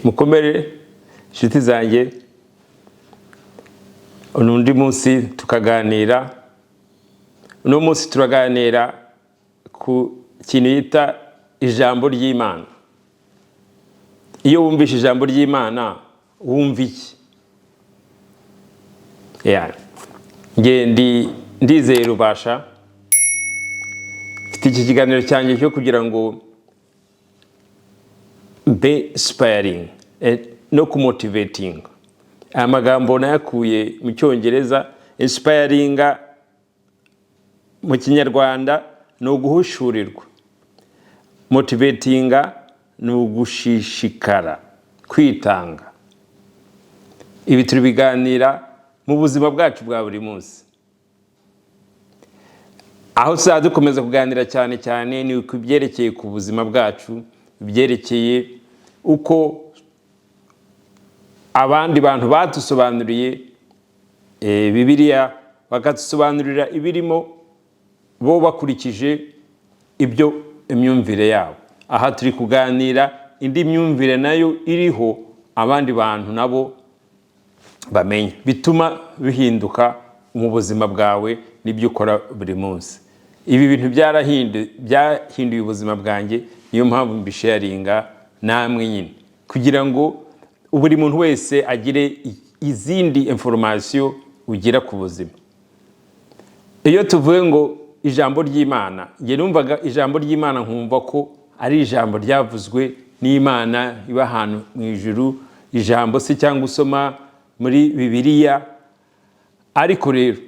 mukomere inshuti zanjye, undi munsi tukaganira. Uno munsi turaganira ku kintu yita ijambo ry'Imana. Iyo wumvishe ijambo ry'Imana wumva iki? Ndizeye Rubasha, mfite iki kiganiro cyanjye cyo kugira ngo be inspiring no kumotivating. Aya magambo nayakuye mu Cyongereza. Inspiring mu Kinyarwanda ni uguhushurirwa, motivating ni ugushishikara, kwitanga. Ibi turi biganira mu buzima bwacu bwa buri munsi. Aho tuza dukomeza kuganira cyane cyane ni ku byerekeye ku buzima bwacu, byerekeye uko abandi bantu badusobanuriye Bibiliya, bakadusobanurira ibirimo bo bakurikije ibyo imyumvire yabo. Aha turi kuganira indi myumvire nayo iriho abandi bantu nabo bamenye, bituma bihinduka mu buzima bwawe n'ibyo ukora buri munsi. Ibi bintu byahinduye ubuzima bwanjye, niyo mpamvu mbisharinga namwe nyine, kugira ngo buri muntu wese agire izindi information ugira ku buzima. Iyo tuvuye ngo ijambo ry'Imana, nge numvaga ijambo ry'Imana nkumva ko ari ijambo ryavuzwe n'Imana iba ahantu mu ijuru, ijambo se cyangwa usoma muri Bibiliya. Ariko rero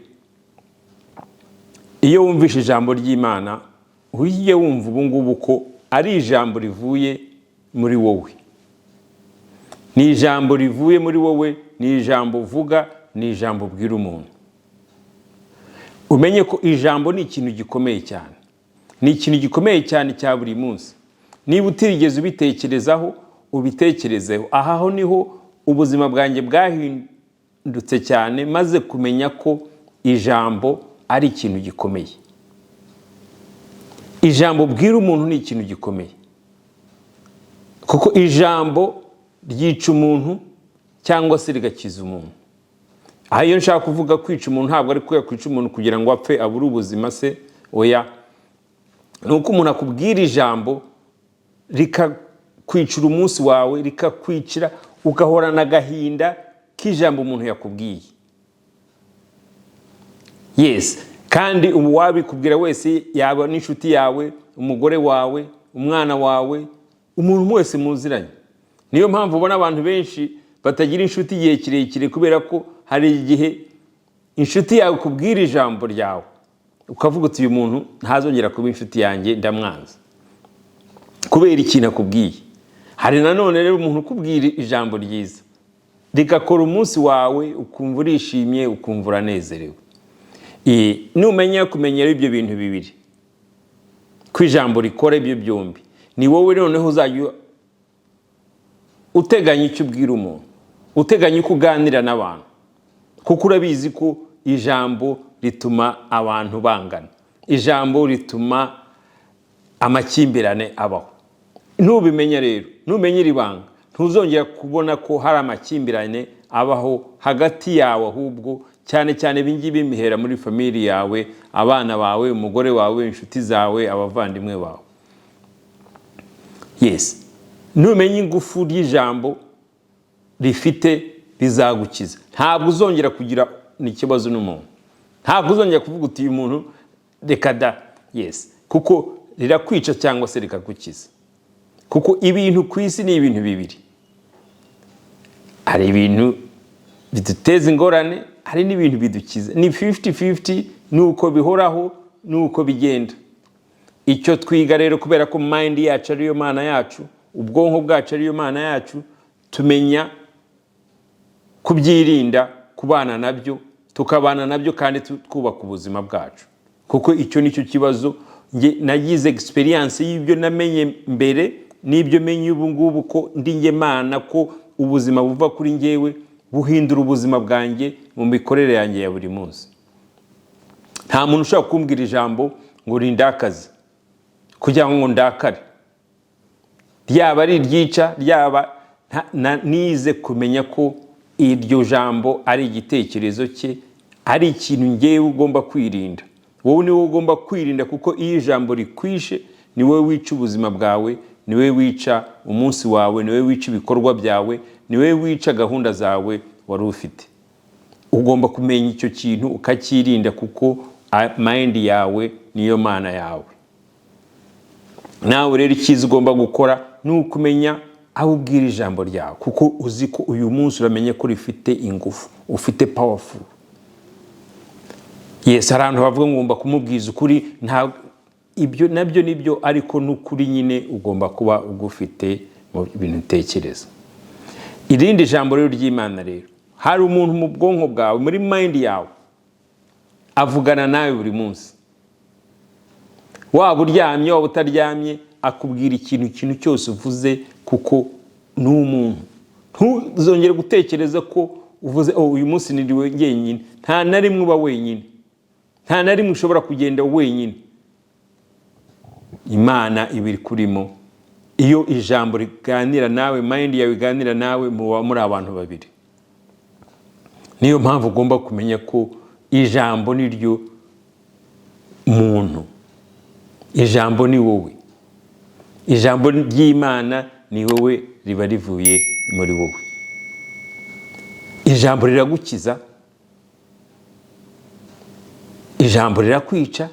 iyo wumvishe ijambo ry'Imana, ujye wumva ubu ngubu ko ari ijambo rivuye muri wowe. Ni ijambo rivuye muri wowe, ni ijambo uvuga, ni ijambo ubwira umuntu. Umenye ko ijambo ni ikintu gikomeye cyane, ni ikintu gikomeye cyane cya buri munsi. Niba utigeze ubitekerezaho, ubitekerezeho. Aho niho ubuzima bwanjye bwahindutse cyane, maze kumenya ko ijambo ari ikintu gikomeye. Ijambo ubwira umuntu ni ikintu gikomeye, kuko ijambo ryica umuntu cyangwa se rigakiza umuntu. Aha iyo nshaka kuvuga kwica umuntu, ntabwo ari kwica umuntu kugira ngo apfe abure ubuzima se, oya. Ni uko umuntu akubwira ijambo rikakwicira umunsi wawe, rikakwicira ugahorana agahinda k'ijambo umuntu yakubwiye. Yes, kandi uwabikubwira wese, yaba n'inshuti yawe, umugore wawe, umwana wawe, umuntu wese muziranye. Niyo mpamvu ubona abantu benshi batagira inshuti igihe kirekire, kubera ko hari igihe inshuti yawe kubwira ijambo ryawe ukavuga uti uyu muntu ntazongera kuba inshuti yanjye, ndamwanza kubera ikintu akubwiye. Hari nanone rero umuntu ukubwira ijambo ryiza rigakora umunsi wawe, ukumva urishimye, ukumva uranezerewe. Numenya kumenyera ibyo bintu bibiri, ko ijambo rikora ibyo byombi, ni wowe noneho uzajya uteganya icyo ubwira umuntu, uteganya uko uganira n'abantu, kuko urabizi ko ijambo rituma abantu bangana, ijambo rituma amakimbirane abaho. Nubimenya rero, numenyera ibanga, ntuzongera kubona ko hari amakimbirane abaho hagati yawe, ahubwo cyane cyane ibingibi bimihera muri family yawe, abana bawe, umugore wawe, inshuti zawe, abavandimwe bawe. Yes, numenye ingufu ry'ijambo rifite, bizagukiza. Ntabwo uzongera kugira n'ikibazo n'umuntu, ntabwo uzongera kuvuga uti uyu muntu reka da. Yes, kuko rirakwica cyangwa se rikagukiza. Kuko ibintu ku isi ni ibintu bibiri, hari ibintu biduteza ingorane, hari n'ibintu bidukiza. Ni 50-50, nuko bihoraho, nuko bigenda. Icyo twiga rero, kubera ko mind yacu ariyo mana yacu, ubwonko bwacu ariyo mana yacu, tumenya kubyirinda, kubana nabyo, tukabana nabyo kandi twubaka ubuzima bwacu. Kuko icyo nicyo kibazo nagize experience y'ibyo namenye mbere n'ibyo menye ubu ngubu, ko ndi nge mana, ko ubuzima buva kuri ngewe buhindura ubuzima bwanjye mu mikorere yanjye ya buri munsi. Nta muntu ushaka kumbwira ijambo ngo rindakaze kugira ngo ndakare. ryaba ari iryica, ryaba nize kumenya ko iryo jambo ari igitekerezo cye, ari ikintu ngewe ugomba kwirinda. Wowe ni wowe ugomba kwirinda, kuko iyo ijambo rikwishe ni wowe wica ubuzima bwawe, ni wowe wica umunsi wawe, ni wowe wica ibikorwa byawe, ni wowe wica gahunda zawe wari ufite. Ugomba kumenya icyo kintu ukakirinda, kuko mind yawe niyo mana yawe. Nawe rero icyiza ugomba gukora ni ukumenya aho ubwira ijambo ryawe, kuko uzi ko uyu munsi uramenye ko rifite ingufu, ufite powerful. Yes, abantu bavuga ngo ngomba kumubwiza ukuri, nta ibyo nabyo nibyo, ariko n'ukuri nyine ugomba kuba ugufite mu bintu utekereza. Irindi jambo rero ry'Imana rero, hari umuntu mu bwonko bwawe, muri mind yawe, avugana nawe buri munsi. Waba uryamye waba utaryamye, akubwira ikintu cyose uvuze, kuko ni umuntu. Ntuzongere gutekereza ko uvuze uyu munsi niriwe njyenyine. Nta na rimwe uba wenyine, nta na rimwe ushobora kugenda wenyine. Imana ibiri kurimo. Iyo ijambo riganira nawe, mind yawe iganira nawe, muba muri abantu babiri. Niyo mpamvu ugomba kumenya ko ijambo ni ryo muntu, ijambo ni wowe, ijambo ry'Imana ni wowe, riba rivuye muri wowe. Ijambo riragukiza, ijambo rirakwica,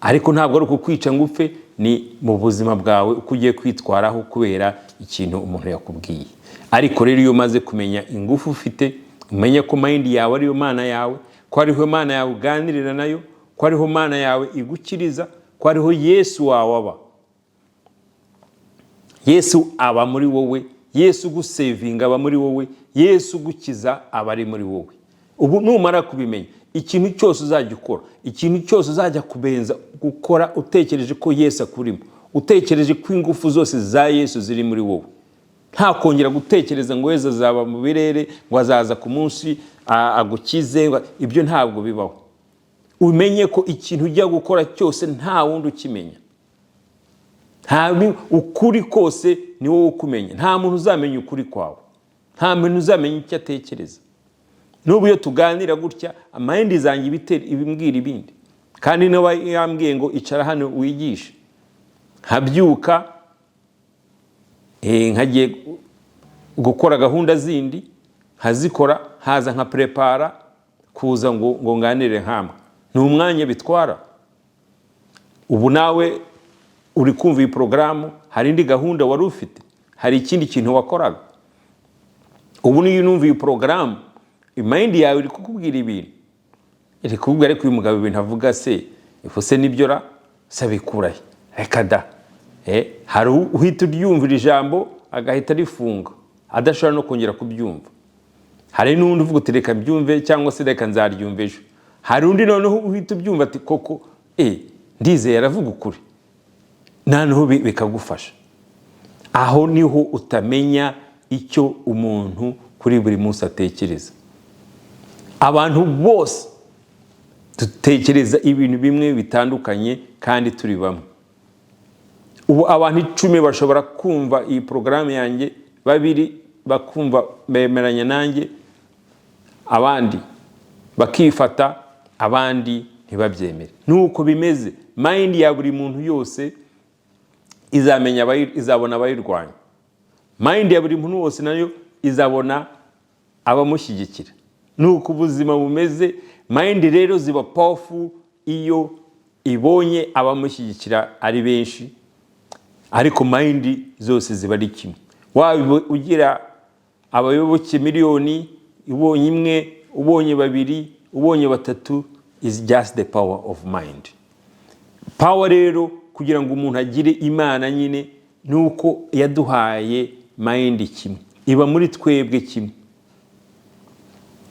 ariko ntabwo ari ukukwica ngo upfe, ni mu buzima bwawe uko ugiye kwitwaraho kubera ikintu umuntu yakubwiye. Ariko rero iyo umaze kumenya ingufu ufite, umenya ko mind yawe ariyo mana yawe, ko ariho mana yawe uganirira nayo, ko ariho mana yawe igukiriza, ko ariho Yesu wawe aba. Yesu aba muri wowe, Yesu ugusevinga aba muri wowe, Yesu ugukiza aba ari muri wowe. Ubu numara kubimenya, ikintu cyose uzajya ukora, ikintu cyose uzajya kubenza gukora, utekereje ko Yesu akurimo, utekereje ko ingufu zose za Yesu ziri muri wowe. Nta kongera gutekereza ngo Yesu azaba mu birere, ngo azaza ku munsi agukize, ibyo ntabwo bibaho. Umenye ko ikintu ujya gukora cyose nta wundi ukimenya. Ukuri kose ni wowe ukumenya. Nta muntu uzamenya ukuri kwawe, nta muntu uzamenya icyo atekereza. N'ubu iyo tuganira gutya, amahindi zanjye ibimbwira ibindi, kandi niba yambwiye ngo icara hano wigishe, nkabyuka nkagiye gukora gahunda zindi, nkazikora, haza nka prepara kuza ngo nganire nkamwe. Ni umwanya bitwara. Ubu nawe uri kumva iyi porogaramu, hari indi gahunda wari ufite, hari ikindi kintu wakoraga. Ubu niyo numva iyi porogaramu, imindi yawe iri kukubwira ibintu, iri kukubwira ariko uyu mugabo ibintu avuga se ifuse nibyo ra sabikurahe, reka da. Hari uhita uryumvira ijambo agahita rifunga, adashobora no kongera kubyumva. Hari n'undi uvuga uti reka mbyumve, cyangwa se reka nzaryumve ejo. Hari undi noneho uhita ubyumva ati koko ndizeye aravuga ukuri, noneho bikagufasha. Aho niho utamenya icyo umuntu kuri buri munsi atekereza. Abantu bose dutekereza ibintu bimwe bitandukanye, kandi turi bamwe. Ubu abantu 10 bashobora kumva iyi porogaramu yanjye, 2 bakumva bemeranya nanjye, abandi bakifata, abandi ntibabyemere. Nuko bimeze. Mind ya buri muntu yose izabona abayirwanya. Mind ya buri muntu wose nayo izabona abamushyigikira. Nuko ubuzima bumeze. Mind rero ziba powerful iyo ibonye abamushyigikira ari benshi, ariko mind zose ziba ari kimwe. Waba ugira abayoboke miliyoni, ubonye 1, ubonye 2, ubonye 3, is just the power of mind. Power rero kugira ngo umuntu agire Imana nyine, nuko yaduhaye mind kimwe, iba muri twebwe kimwe.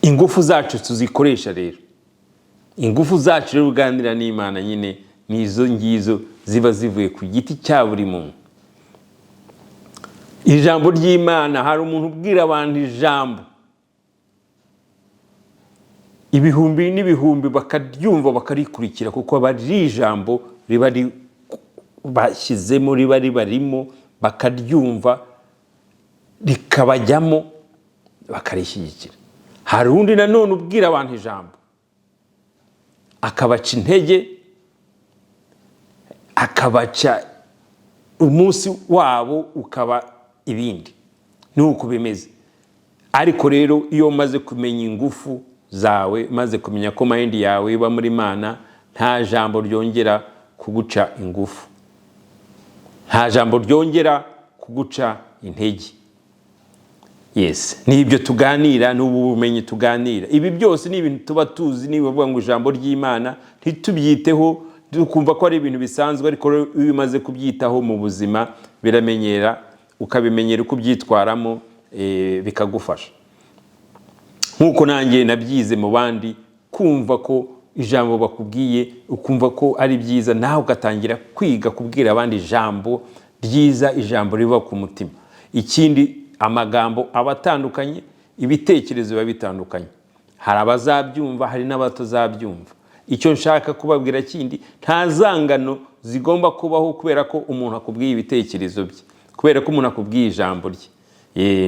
Ingufu zacu tuzikoresha rero, ingufu zacu rero uganira n'Imana nyine, nizo ngizo ziba zivuye ku giti cya buri muntu. Ijambo ry'Imana, hari umuntu ubwira abantu ijambo, ibihumbi n'ibihumbi bakaryumva bakarikurikira, kuko bari ijambo riba bashyizemo, riba ribarimo, bakaryumva rikabajyamo bakarishyigikira. Hari undi nanone ubwira abantu ijambo akabaca intege, akabaca umunsi wabo ukaba ibindi. Nuko bimeze. Ariko rero iyo maze kumenya ingufu zawe, maze kumenya ko mind yawe iba muri Imana, nta jambo ryongera kuguca ingufu, nta jambo ryongera kuguca intege. Yes, nibyo tuganira, n'ubu bumenyi tuganira. Ibi byose ni ibintu tuba tuzi, niba bavuga ngo ijambo ry'Imana ntitubyiteho, dukumva ko ari ibintu bisanzwe, ariko iyo umaze kubyitaho mu buzima biramenyera, ukabimenyera uko byitwaramo, bikagufasha. Nkuko nanjye nabyize mu bandi, kumva ko ijambo bakubwiye ukumva ko ari byiza, nawe ugatangira kwiga kubwira abandi ijambo ryiza, ijambo riva ku mutima. Ikindi, amagambo abatandukanye, ibitekerezo biba bitandukanye. Hari abazabyumva, hari n'abatazabyumva. Icyo nshaka kubabwira kindi, nta zangano zigomba kubaho kubera ko umuntu akubwiye ibitekerezo bye, kubera ko umuntu akubwiye ijambo rye.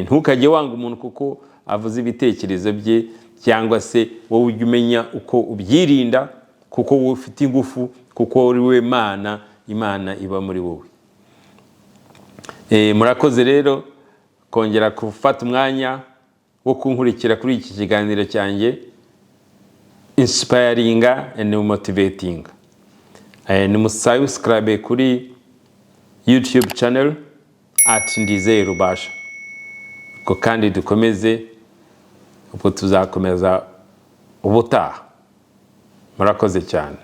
Ntukajye wanga umuntu kuko avuze ibitekerezo bye, cyangwa se wowe ujye umenya uko ubyirinda, kuko wowe ufite ingufu, kuko uri we Mana, Imana iba muri wowe. Murakoze rero kongera gufata umwanya wo kunkurikira kuri iki kiganiro cyanjye, inspiring and motivating. Nimusubscribe kuri YouTube channel @Ndizeye Rubasha. Ko kandi dukomeze, ubwo tuzakomeza ubutaha. Murakoze cyane.